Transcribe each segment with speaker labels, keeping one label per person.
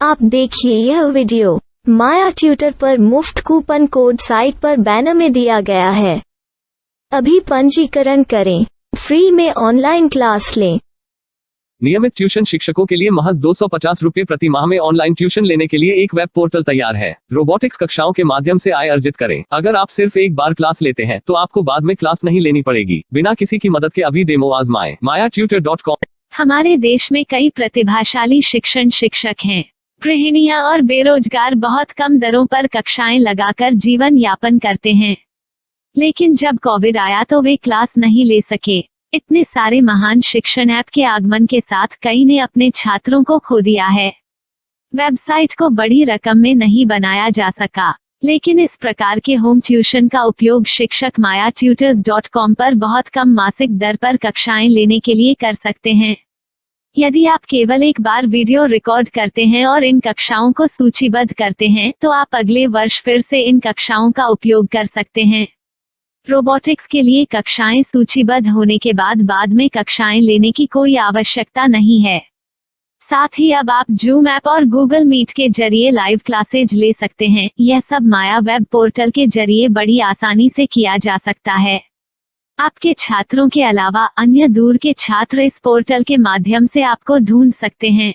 Speaker 1: आप देखिए यह वीडियो माया ट्यूटर पर मुफ्त कूपन कोड साइट पर बैनर में दिया गया है। अभी पंजीकरण करें, फ्री में ऑनलाइन क्लास लें।
Speaker 2: नियमित ट्यूशन शिक्षकों के लिए महज 250 रुपये प्रति माह में ऑनलाइन ट्यूशन लेने के लिए एक वेब पोर्टल तैयार है। रोबोटिक्स कक्षाओं के माध्यम से आय अर्जित करें। अगर आप सिर्फ एक बार क्लास लेते हैं तो आपको बाद में क्लास नहीं लेनी पड़ेगी। बिना किसी की मदद के अभी डेमो आजमाएं। mayatutor.com।
Speaker 3: हमारे देश में कई प्रतिभाशाली शिक्षक हैं। गृहिणियां और बेरोजगार बहुत कम दरों पर कक्षाएं लगाकर जीवन यापन करते हैं, लेकिन जब कोविड आया तो वे क्लास नहीं ले सके। इतने सारे महान शिक्षण ऐप के आगमन के साथ कई ने अपने छात्रों को खो दिया है। वेबसाइट को बड़ी रकम में नहीं बनाया जा सका, लेकिन इस प्रकार के होम ट्यूशन का उपयोग शिक्षक mayatutors.com पर बहुत कम मासिक दर पर कक्षाएं लेने के लिए कर सकते हैं। यदि आप केवल एक बार वीडियो रिकॉर्ड करते हैं और इन कक्षाओं को सूचीबद्ध करते हैं तो आप अगले वर्ष फिर से इन कक्षाओं का उपयोग कर सकते हैं। रोबोटिक्स के लिए कक्षाएं सूचीबद्ध होने के बाद में कक्षाएं लेने की कोई आवश्यकता नहीं है। साथ ही अब आप जूम ऐप और गूगल मीट के जरिए लाइव क्लासेज ले सकते हैं। यह सब माया वेब पोर्टल के जरिए बड़ी आसानी से किया जा सकता है। आपके छात्रों के अलावा अन्य दूर के छात्र इस पोर्टल के माध्यम से आपको ढूंढ सकते हैं।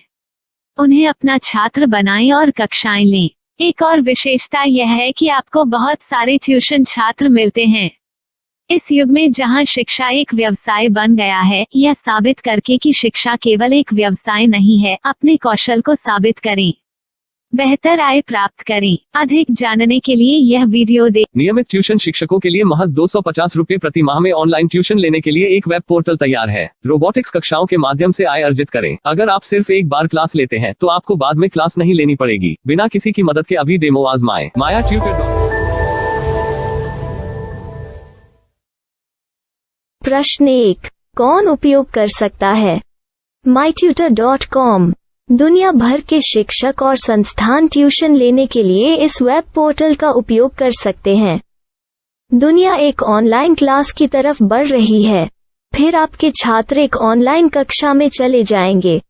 Speaker 3: उन्हें अपना छात्र बनाएं और कक्षाएं लें। एक और विशेषता यह है कि आपको बहुत सारे ट्यूशन छात्र मिलते हैं। इस युग में जहां शिक्षा एक व्यवसाय बन गया है, यह साबित करके कि शिक्षा केवल एक व्यवसाय नहीं है, अपने कौशल को साबित करें, बेहतर आय प्राप्त करें। अधिक जानने के लिए यह वीडियो देखें।
Speaker 2: नियमित ट्यूशन शिक्षकों के लिए महज 250 रुपये प्रति माह में ऑनलाइन ट्यूशन लेने के लिए एक वेब पोर्टल तैयार है। रोबोटिक्स कक्षाओं के माध्यम से आय अर्जित करें। अगर आप सिर्फ एक बार क्लास लेते हैं तो आपको बाद में क्लास नहीं लेनी पड़ेगी। बिना किसी की मदद के अभी डेमो आजमाएं। mayatutor.com।
Speaker 1: प्रश्न 1, कौन उपयोग कर सकता है? mytutor.com दुनिया भर के शिक्षक और संस्थान ट्यूशन लेने के लिए इस वेब पोर्टल का उपयोग कर सकते हैं। दुनिया एक ऑनलाइन क्लास की तरफ बढ़ रही है। फिर आपके छात्र एक ऑनलाइन कक्षा में चले जाएंगे।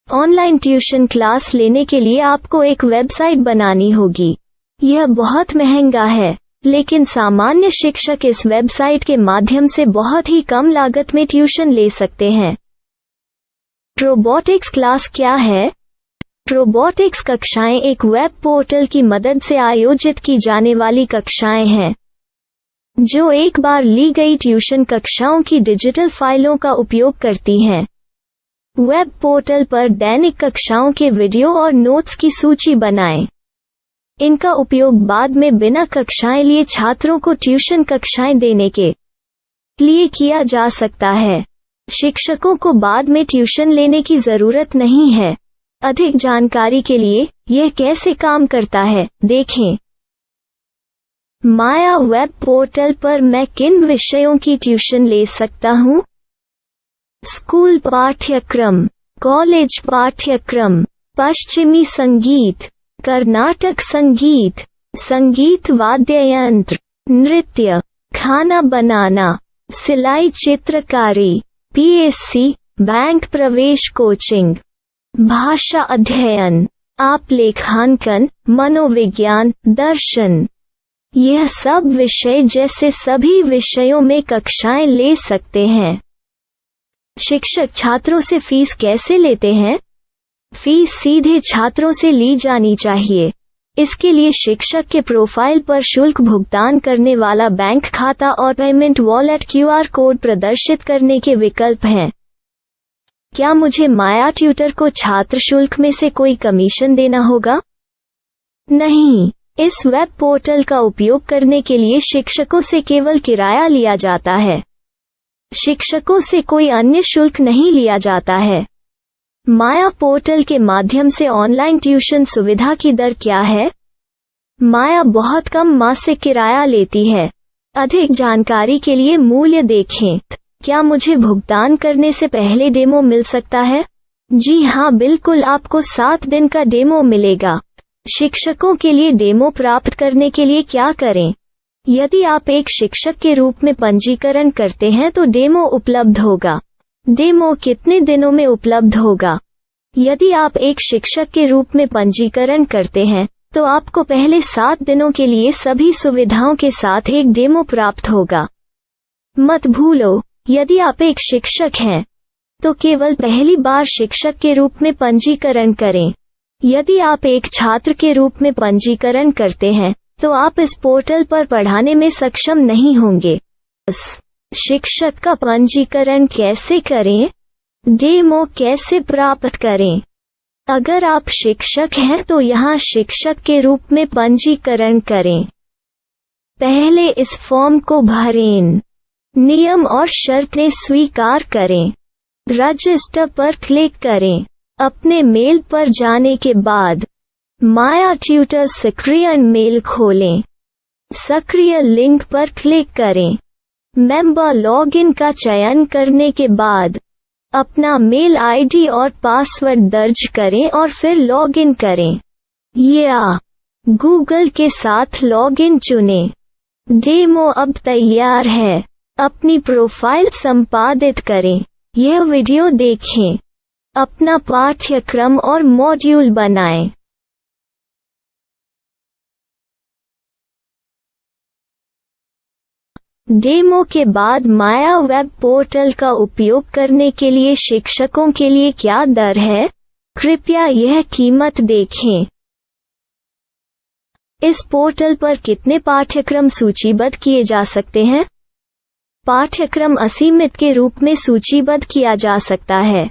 Speaker 1: ऑनलाइन ट्यूशन क्लास लेने के लिए आपको एक वेबसाइट बनानी होगी। यह बहुत महंगा है, लेकिन सामान्य शिक्षक इस वेबसाइट के माध्यम से बहुत ही कम लागत में ट्यूशन ले सकते हैं। रोबोटिक्स क्लास क्या है? रोबोटिक्स कक्षाएं एक वेब पोर्टल की मदद से आयोजित की जाने वाली कक्षाएं हैं, जो एक बार ली गई ट्यूशन कक्षाओं की डिजिटल फाइलों का उपयोग करती हैं। वेब पोर्टल पर दैनिक कक्षाओं के वीडियो और नोट्स की सूची बनाएं। इनका उपयोग बाद में बिना कक्षाएं लिए छात्रों को ट्यूशन कक्षाएं देने के लिए किया जा सकता है। शिक्षकों को बाद में ट्यूशन लेने की जरूरत नहीं है। अधिक जानकारी के लिए यह कैसे काम करता है देखें। माया वेब पोर्टल पर मैं किन विषयों की ट्यूशन ले सकता हूँ? स्कूल पाठ्यक्रम, कॉलेज पाठ्यक्रम, पश्चिमी संगीत, कर्नाटक संगीत, संगीत वाद्य यंत्र, नृत्य, खाना बनाना, सिलाई चित्रकारी, पीएससी, बैंक प्रवेश कोचिंग, भाषा अध्ययन, आप लेखांकन, मनोविज्ञान, दर्शन। यह सब विषय जैसे सभी विषयों में कक्षाएं ले सकते हैं। शिक्षक छात्रों से फीस कैसे लेते हैं? फीस सीधे छात्रों से ली जानी चाहिए। इसके लिए शिक्षक के प्रोफाइल पर शुल्क भुगतान करने वाला बैंक खाता और पेमेंट वॉलेट क्यूआर कोड प्रदर्शित करने के विकल्प हैं। क्या मुझे माया ट्यूटर को छात्र शुल्क में से कोई कमीशन देना होगा? नहीं, इस वेब पोर्टल का उपयोग करने के लिए शिक्षकों से केवल किराया लिया जाता है। शिक्षकों से कोई अन्य शुल्क नहीं लिया जाता है। माया पोर्टल के माध्यम से ऑनलाइन ट्यूशन सुविधा की दर क्या है? माया बहुत कम मासिक किराया लेती है। अधिक जानकारी के लिए मूल्य देखें। क्या मुझे भुगतान करने से पहले डेमो मिल सकता है? जी हाँ, बिल्कुल, आपको 7 दिन का डेमो मिलेगा। शिक्षकों के लिए डेमो प्राप्त करने के लिए क्या करें? यदि आप एक शिक्षक के रूप में पंजीकरण करते हैं तो डेमो उपलब्ध होगा। डेमो कितने दिनों में उपलब्ध होगा? यदि आप एक शिक्षक के रूप में पंजीकरण करते हैं तो आपको पहले 7 दिनों के लिए सभी सुविधाओं के साथ एक डेमो प्राप्त होगा। मत भूलो, यदि आप एक शिक्षक हैं तो केवल पहली बार शिक्षक के रूप में पंजीकरण करें। यदि आप एक छात्र के रूप में पंजीकरण करते हैं तो आप इस पोर्टल पर पढ़ाने में सक्षम नहीं होंगे। शिक्षक का पंजीकरण कैसे करें? डेमो कैसे प्राप्त करें? अगर आप शिक्षक हैं तो यहाँ शिक्षक के रूप में पंजीकरण करें। पहले इस फॉर्म को भरें। नियम और शर्तें स्वीकार करें। रजिस्टर पर क्लिक करें। अपने मेल पर जाने के बाद माया ट्यूटर सक्रिय मेल खोलें। सक्रिय लिंक पर क्लिक करें। मेंबर लॉगिन का चयन करने के बाद अपना मेल आईडी और पासवर्ड दर्ज करें और फिर लॉगिन करें या गूगल के साथ लॉगिन चुनें। डेमो अब तैयार है। अपनी प्रोफाइल संपादित करें। यह वीडियो देखें। अपना पाठ्यक्रम और मॉड्यूल बनाएं। डेमो के बाद माया वेब पोर्टल का उपयोग करने के लिए शिक्षकों के लिए क्या दर है? कृपया यह कीमत देखें। इस पोर्टल पर कितने पाठ्यक्रम सूचीबद्ध किए जा सकते हैं? पाठ्यक्रम असीमित के रूप में सूचीबद्ध किया जा सकता है।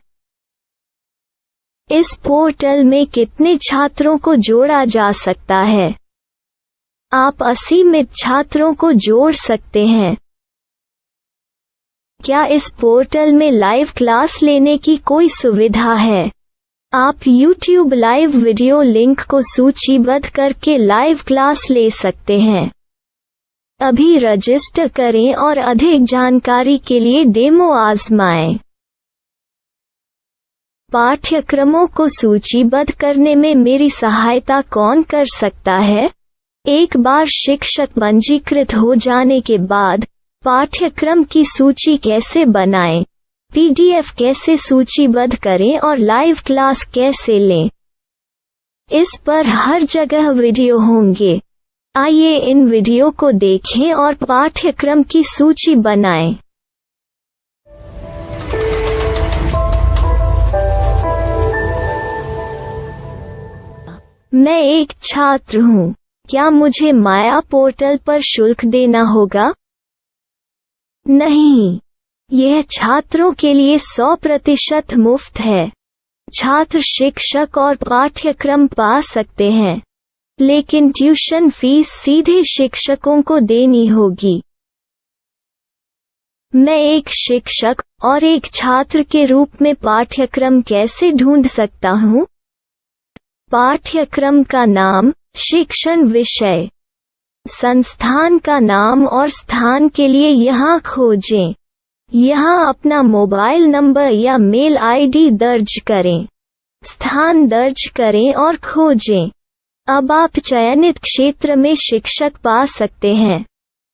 Speaker 1: इस पोर्टल में कितने छात्रों को जोड़ा जा सकता है? आप असीमित छात्रों को जोड़ सकते हैं। क्या इस पोर्टल में लाइव क्लास लेने की कोई सुविधा है? आप YouTube लाइव वीडियो लिंक को सूचीबद्ध करके लाइव क्लास ले सकते हैं। अभी रजिस्टर करें और अधिक जानकारी के लिए डेमो आजमाएं। पाठ्यक्रमों को सूचीबद्ध करने में मेरी सहायता कौन कर सकता है? एक बार शिक्षक पंजीकृत हो जाने के बाद पाठ्यक्रम की सूची कैसे बनाएं, PDF कैसे सूचीबद्ध करें और लाइव क्लास कैसे लें, इस पर हर जगह वीडियो होंगे। आइए इन वीडियो को देखें और पाठ्यक्रम की सूची बनाएं। मैं एक छात्र हूँ। क्या मुझे माया पोर्टल पर शुल्क देना होगा? नहीं, यह छात्रों के लिए 100% मुफ्त है। छात्र शिक्षक और पाठ्यक्रम पा सकते हैं, लेकिन ट्यूशन फीस सीधे शिक्षकों को देनी होगी। मैं एक शिक्षक और एक छात्र के रूप में पाठ्यक्रम कैसे ढूंढ सकता हूँ? पाठ्यक्रम का नाम, शिक्षण विषय, संस्थान का नाम और स्थान के लिए यहाँ खोजें। यहाँ अपना मोबाइल नंबर या मेल आईडी दर्ज करें। स्थान दर्ज करें और खोजें। अब आप चयनित क्षेत्र में शिक्षक पा सकते हैं।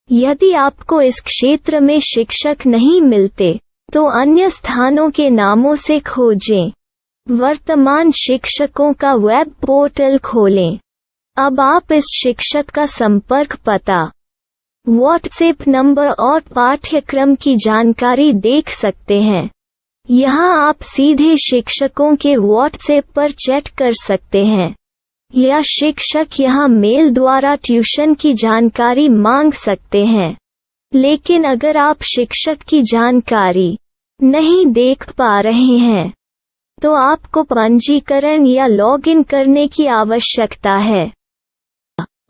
Speaker 1: यदि आपको इस क्षेत्र में शिक्षक नहीं मिलते तो अन्य स्थानों के नामों से खोजें। वर्तमान शिक्षकों का वेब पोर्टल खोलें। अब आप इस शिक्षक का संपर्क पता, व्हाट्सएप नंबर और पाठ्यक्रम की जानकारी देख सकते हैं। यहाँ आप सीधे शिक्षकों के व्हाट्सएप पर चैट कर सकते हैं या शिक्षक यहाँ मेल द्वारा ट्यूशन की जानकारी मांग सकते हैं। लेकिन अगर आप शिक्षक की जानकारी नहीं देख पा रहे हैं तो आपको पंजीकरण या लॉगिन करने की आवश्यकता है।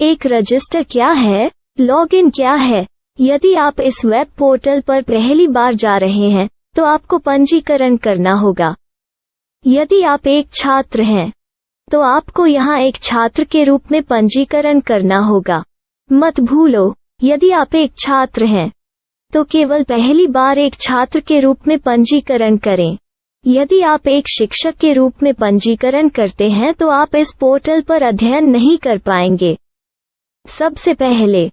Speaker 1: एक रजिस्टर क्या है? लॉगिन क्या है? यदि आप इस वेब पोर्टल पर पहली बार जा रहे हैं तो आपको पंजीकरण करना होगा। यदि आप एक छात्र हैं तो आपको यहाँ एक छात्र के रूप में पंजीकरण करना होगा। मत भूलो, यदि आप एक छात्र हैं तो केवल पहली बार एक छात्र के रूप में पंजीकरण करें। यदि आप एक शिक्षक के रूप में पंजीकरण करते हैं तो आप इस पोर्टल पर अध्ययन नहीं कर पाएंगे। सबसे पहले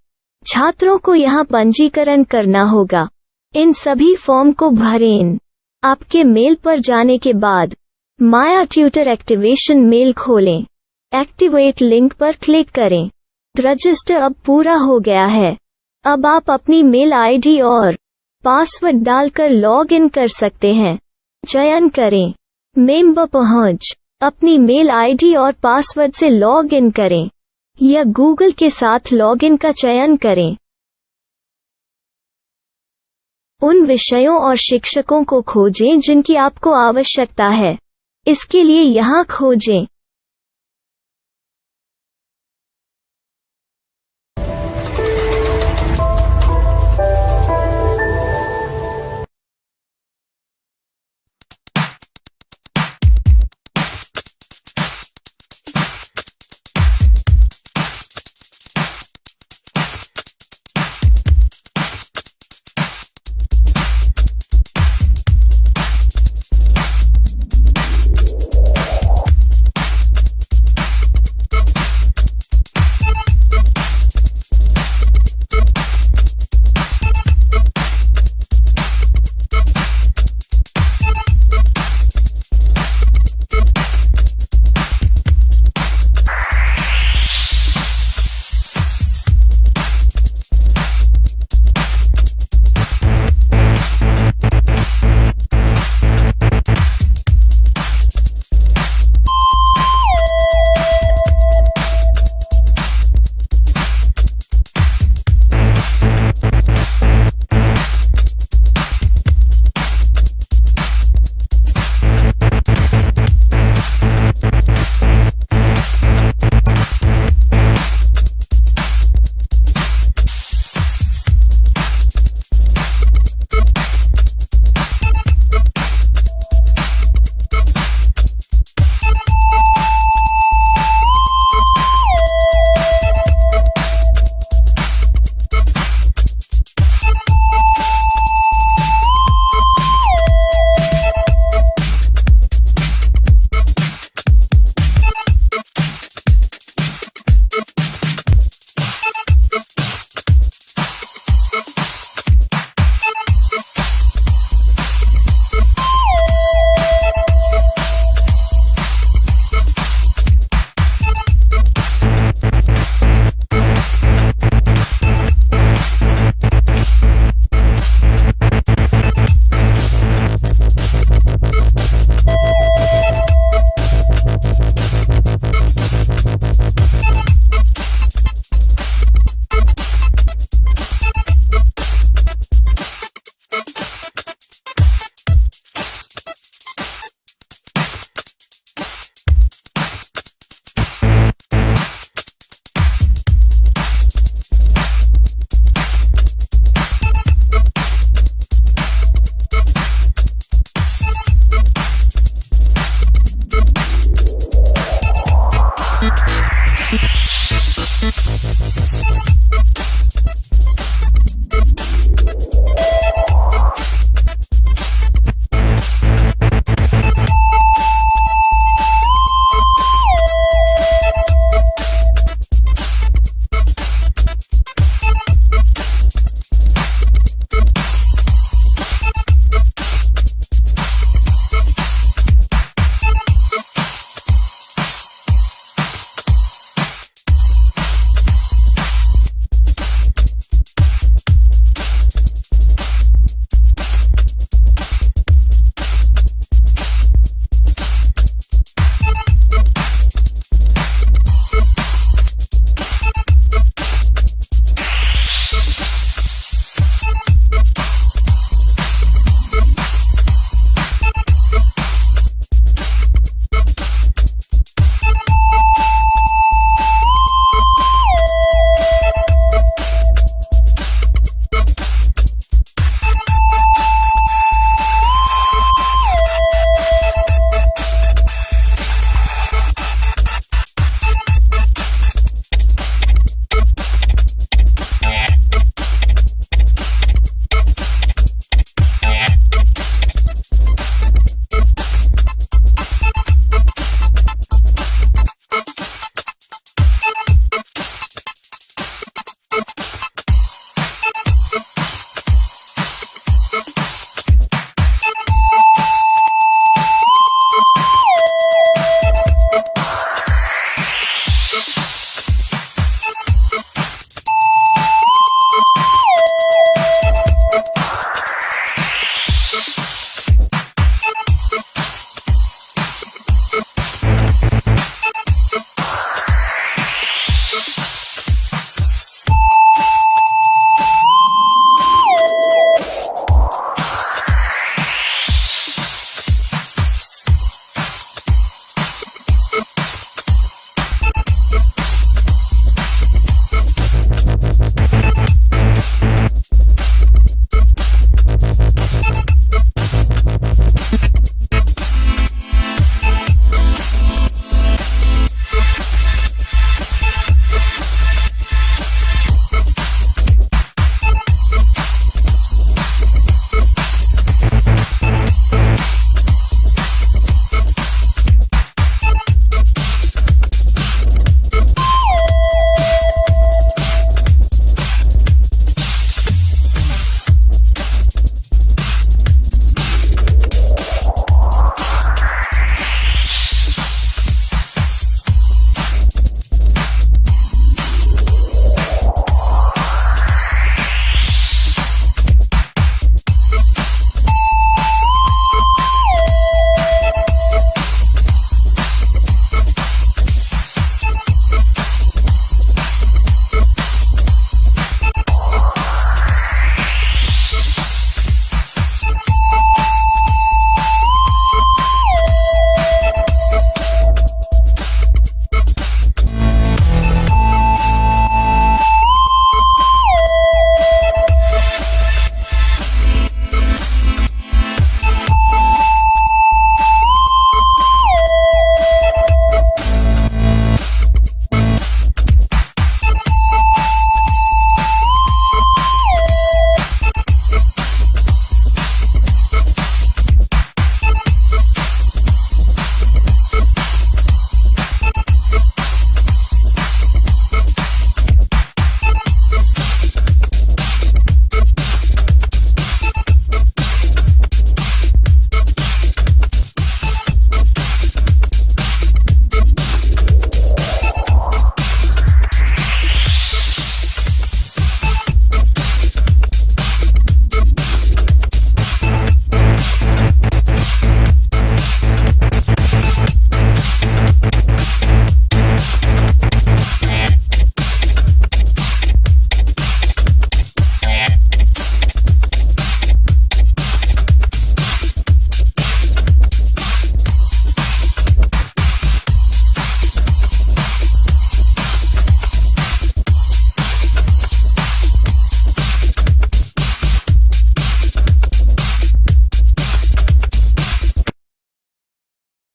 Speaker 1: छात्रों को यहाँ पंजीकरण करना होगा। इन सभी फॉर्म को भरें। आपके मेल पर जाने के बाद माया ट्यूटर एक्टिवेशन मेल खोलें। एक्टिवेट लिंक पर क्लिक करें। रजिस्टर अब पूरा हो गया है। अब आप अपनी मेल आईडी और पासवर्ड डालकर लॉग इन कर सकते हैं। चयन करें मेंबर पहुंच। अपनी मेल आईडी और पासवर्ड से लॉग इन करें या गूगल के साथ लॉग इन का चयन करें। उन विषयों और शिक्षकों को खोजें जिनकी आपको आवश्यकता है। इसके लिए यहाँ खोजें।